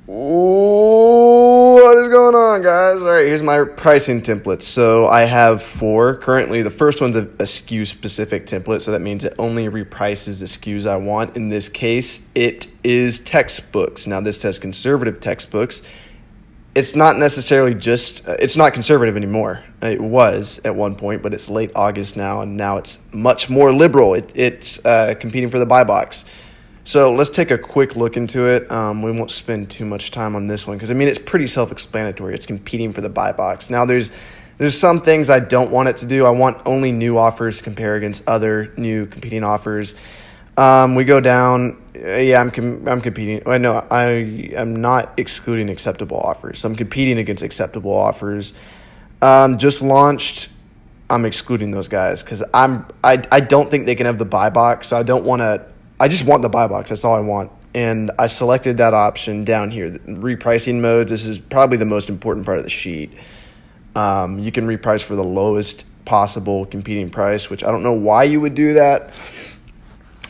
What is going on, guys? All right, here's my pricing template. So I have 4 currently. The first one's a SKU specific template, so that means it only reprices the SKUs I want. In this case, it is textbooks. Now this says conservative textbooks. It's not necessarily just, it's not conservative anymore. It was at one point, but it's late August now, and now it's much more liberal. It's competing for the buy box. So let's take a quick look into it. We won't spend too much time on this one because, I mean, it's pretty self-explanatory. It's competing for the buy box. Now, there's some things I don't want it to do. I want only new offers to compare against other new competing offers. We go down. I'm competing. No, I am not excluding acceptable offers. So I'm competing against acceptable offers. Just launched. I'm excluding those guys because I don't think they can have the buy box. So I don't want to. I just want the buy box. That's all I want. And I selected that option down here, the repricing modes. This is probably the most important part of the sheet. You can reprice for the lowest possible competing price, which I don't know why you would do that.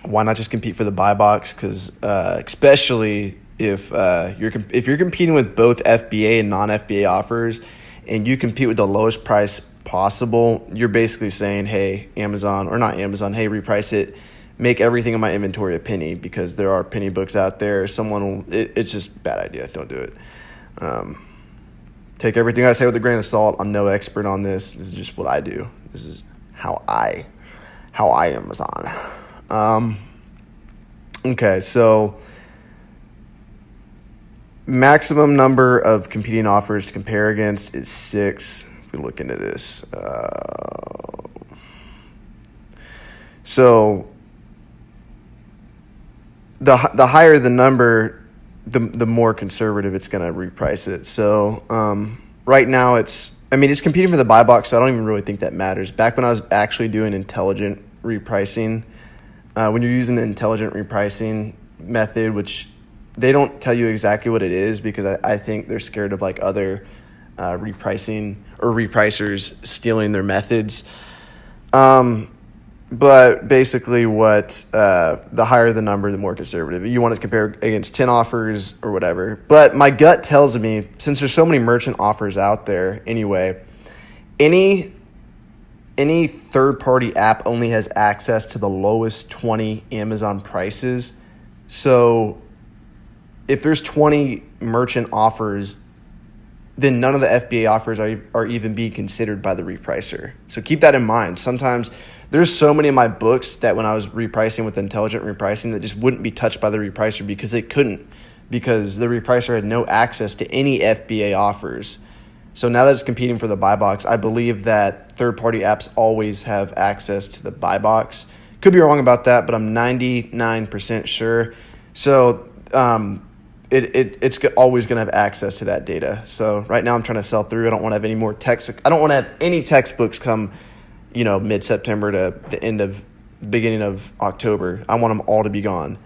Why not just compete for the buy box? Because especially if you're competing with both FBA and non-FBA offers, and you compete with the lowest price possible, you're basically saying, hey, Amazon, or not Amazon, hey, Repriceit, make everything in my inventory a penny, because there are penny books out there. It's just a bad idea. Don't do it. Take everything I say with a grain of salt. I'm no expert on this. This is just what I do. This is how I Amazon. Okay, so maximum number of competing offers to compare against is 6. If we look into this, so the higher the number, the more conservative it's going to reprice it. So right now it's competing for the buy box, so I don't even really think that matters. Back when I was actually doing intelligent repricing, when you're using the intelligent repricing method, which they don't tell you exactly what it is, because I think they're scared of like other repricing or repricers stealing their methods. But basically the higher the number, the more conservative. You want to compare against 10 offers or whatever. But my gut tells me, since there's so many merchant offers out there anyway, any third-party app only has access to the lowest 20 Amazon prices. So if there's 20 merchant offers, then none of the FBA offers are even being considered by the repricer. So keep that in mind. Sometimes there's so many of my books that when I was repricing with intelligent repricing that just wouldn't be touched by the repricer because they couldn't, because the repricer had no access to any FBA offers. So now that it's competing for the buy box, I believe that third-party apps always have access to the buy box. Could be wrong about that, but I'm 99% sure. So it's always going to have access to that data. So right now I'm trying to sell through. I don't want to have any more I don't want to have any textbooks come, mid-September to the beginning of October. I want them all to be gone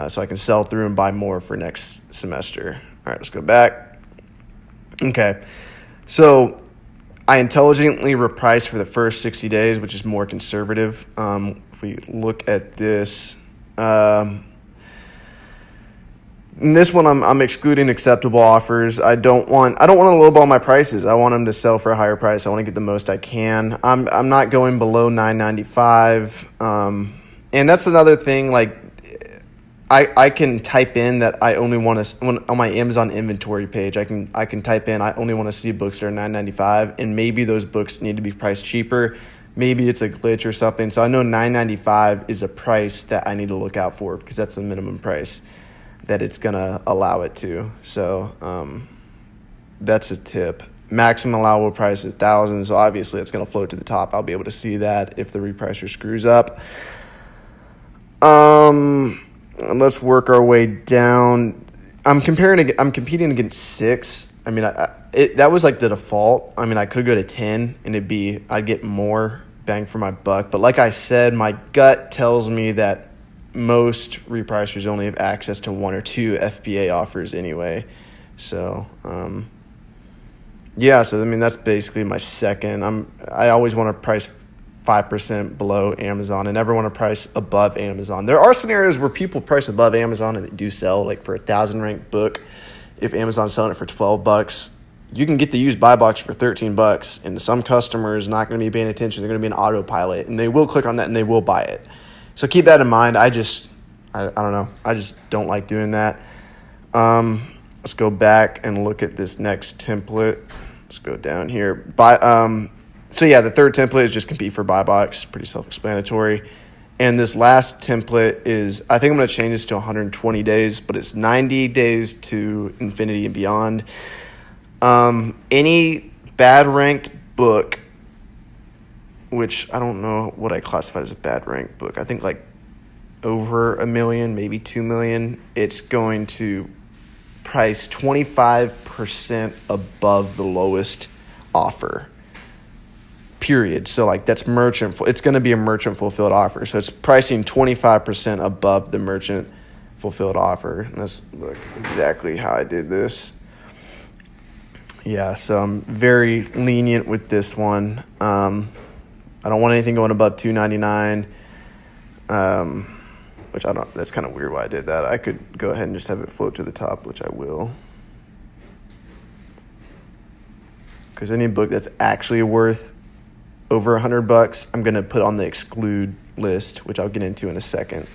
so I can sell through and buy more for next semester. All right, let's go back. Okay, so I intelligently reprice for the first 60 days, which is more conservative. If we look at this, in this one, I'm excluding acceptable offers. I don't want to lowball my prices. I want them to sell for a higher price. I want to get the most I can. I'm not going below $9.95. And that's another thing. Like, I can type in that I only want to, on my Amazon inventory page, I can type in I only want to see books that are $9.95, and maybe those books need to be priced cheaper. Maybe it's a glitch or something. So I know $9.95 is a price that I need to look out for, because that's the minimum price that it's going to allow it to. So that's a tip. Maximum allowable price is $1,000, so obviously it's going to float to the top. I'll be able to see that if the repricer screws up. Let's work our way down. I'm competing against 6. I mean, that was like the default. I mean, I could go to 10 and I'd get more bang for my buck. But like I said, my gut tells me that most repricers only have access to 1 or 2 FBA offers anyway. So, so I mean, that's basically my second. I always want to price 5% below Amazon, and never want to price above Amazon. There are scenarios where people price above Amazon and they do sell, like for a 1,000 ranked book. if Amazon's selling it for $12, you can get the used buy box for $13, and some customers not going to be paying attention. They're going to be an autopilot, and they will click on that and they will buy it. So keep that in mind. I don't know. I just don't like doing that. Let's go back and look at this next template. Let's go down here. So yeah, the third template is just compete for buy box. Pretty self-explanatory. And this last template is, I think I'm going to change this to 120 days, but it's 90 days to infinity and beyond. Any bad ranked book, which I don't know what I classify as a bad ranked book. I think like over 1 million, maybe 2 million. It's going to price 25% above the lowest offer. Period. So like that's it's going to be a merchant fulfilled offer. So it's pricing 25% above the merchant fulfilled offer. And let's look exactly how I did this. Yeah, so I'm very lenient with this one. I don't want anything going above $2.99. Which that's kind of weird why I did that. I could go ahead and just have it float to the top, which I will. Because any book that's actually worth over $100, I'm going to put on the exclude list, which I'll get into in a second.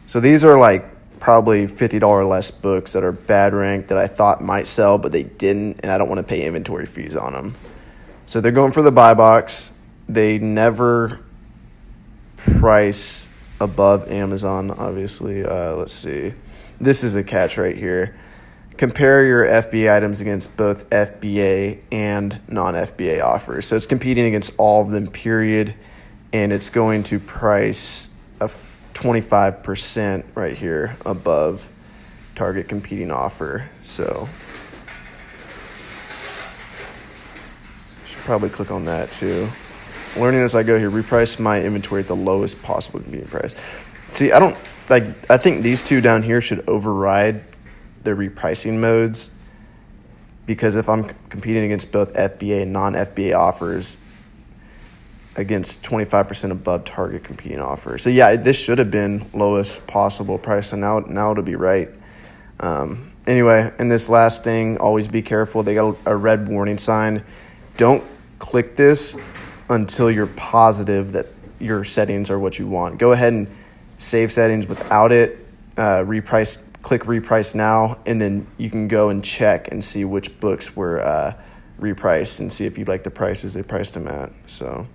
So these are like probably $50 less books that are bad ranked that I thought might sell, but they didn't, and I don't want to pay inventory fees on them. So they're going for the buy box. They never price above Amazon, obviously. Let's see. This is a catch right here. Compare your FBA items against both FBA and non-FBA offers. So it's competing against all of them, period, and it's going to price a 25% right here above target competing offer. So should probably click on that too. Learning as I go here, reprice my inventory at the lowest possible competing price. See, I think these two down here should override the repricing modes, because if I'm competing against both FBA and non-FBA offers against 25% above target competing offer. So yeah, this should have been lowest possible price, and now it'll be right. Anyway, and this last thing, always be careful. They got a red warning sign. Don't click this until you're positive that your settings are what you want. Go ahead and save settings without it. Click reprice now, and then you can go and check and see which books were repriced and see if you like the prices they priced them at. So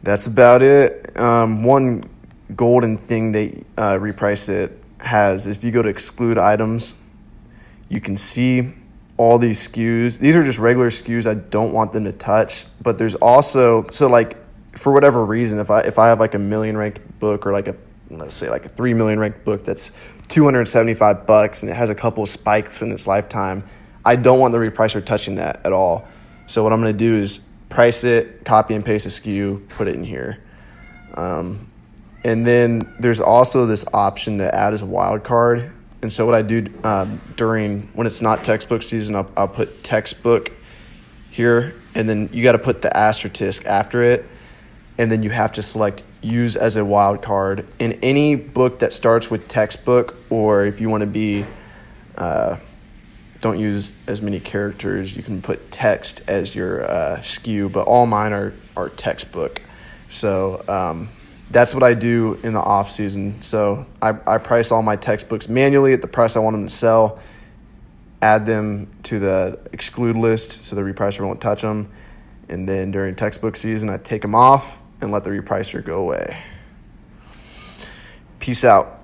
that's about it. One golden thing they Repriceit has, if you go to exclude items, you can see all these SKUs. These are just regular SKUs I don't want them to touch, but there's also, so like for whatever reason, if I have like a 1 million ranked book, or like let's say like a 3 million ranked book that's $275 and it has a couple of spikes in its lifetime, I don't want the repricer touching that at all. So what I'm going to do is price it, copy and paste a SKU, put it in here. And then there's also this option to add as a wild card. And so what I do when it's not textbook season, I'll put textbook here, and then you got to put the asterisk after it, and then you have to select use as a wild card in any book that starts with textbook, or if you want to be don't use as many characters, you can put text as your SKU, but all mine are textbook. So that's what I do in the off season. So I price all my textbooks manually at the price I want them to sell, add them to the exclude list so the repricer won't touch them, and then during textbook season I take them off and let the repricer go away. Peace out.